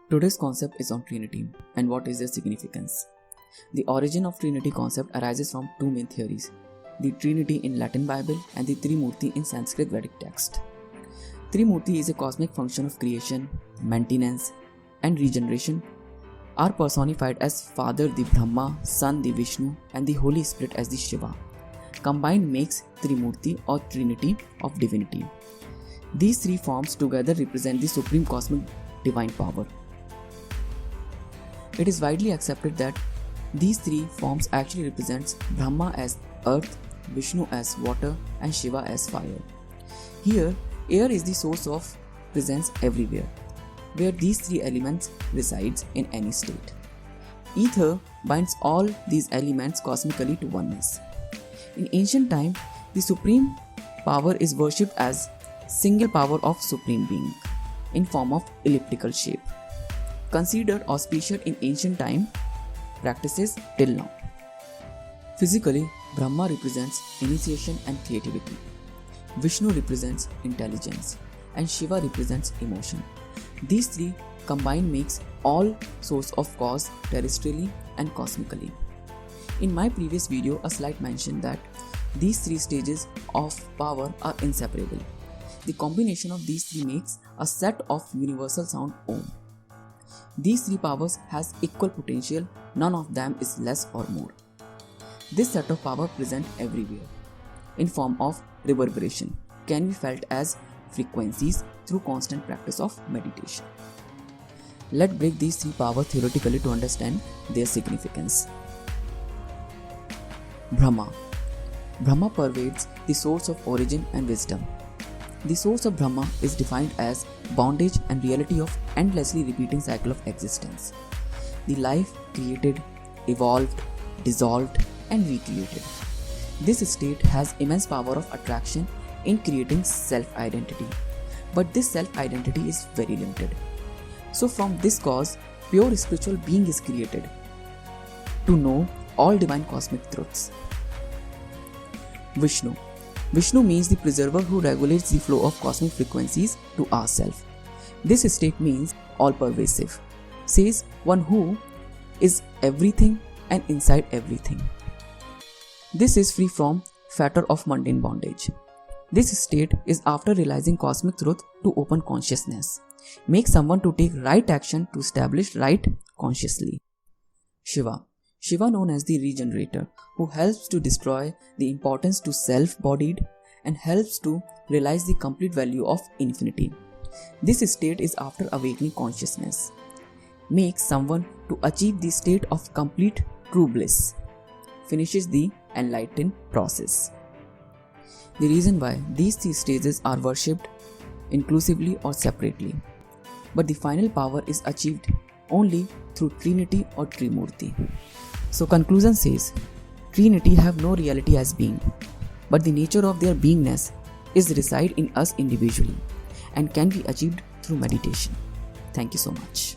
Today's concept is on Trinity and what is their significance. The origin of Trinity concept arises from two main theories, the Trinity in Latin Bible and the Trimurti in Sanskrit Vedic text. Trimurti is a cosmic function of creation, maintenance and regeneration are personified as Father the Brahma, Son the Vishnu and the Holy Spirit as the Shiva. Combined makes Trimurti or Trinity of divinity. These three forms together represent the supreme cosmic divine power. It is widely accepted that these three forms actually represents Brahma as earth, Vishnu as water and Shiva as fire. Here, air is the source of presence everywhere, where these three elements resides in any state. Ether binds all these elements cosmically to oneness. In ancient time, the supreme power is worshipped as single power of supreme being in form of elliptical shape, considered auspicious in ancient time practices till now. Physically, Brahma represents initiation and creativity, Vishnu represents intelligence, and Shiva represents emotion. These three combined makes all source of cause terrestrially and cosmically. In my previous video, a slide mentioned that these three stages of power are inseparable. The combination of these three makes a set of universal sound Om. These three powers has equal potential, none of them is less or more. This set of power present everywhere in form of reverberation can be felt as frequencies through constant practice of meditation. Let's break these three powers theoretically to understand their significance. Brahma. Brahma pervades the source of origin and wisdom. The source of Brahma is defined as bondage and reality of endlessly repeating cycle of existence. The life created, evolved, dissolved and recreated. This state has immense power of attraction in creating self-identity. But this self-identity is very limited. So from this cause, pure spiritual being is created to know all divine cosmic truths. Vishnu. Vishnu means the preserver who regulates the flow of cosmic frequencies to ourselves. This state means all-pervasive, says one who is everything and inside everything. This is free from fetter of mundane bondage. This state is after realizing cosmic truth to open consciousness, makes someone to take right action to establish right consciously. Shiva. Shiva known as the regenerator, who helps to destroy the importance to self-bodied and helps to realize the complete value of infinity. This state is after awakening consciousness, makes someone to achieve the state of complete true bliss, finishes the enlightened process. The reason why these three stages are worshipped inclusively or separately, but the final power is achieved only through Trinity or Trimurti. So conclusion says, Trinity have no reality as being, but the nature of their beingness is reside in us individually and can be achieved through meditation. Thank you so much.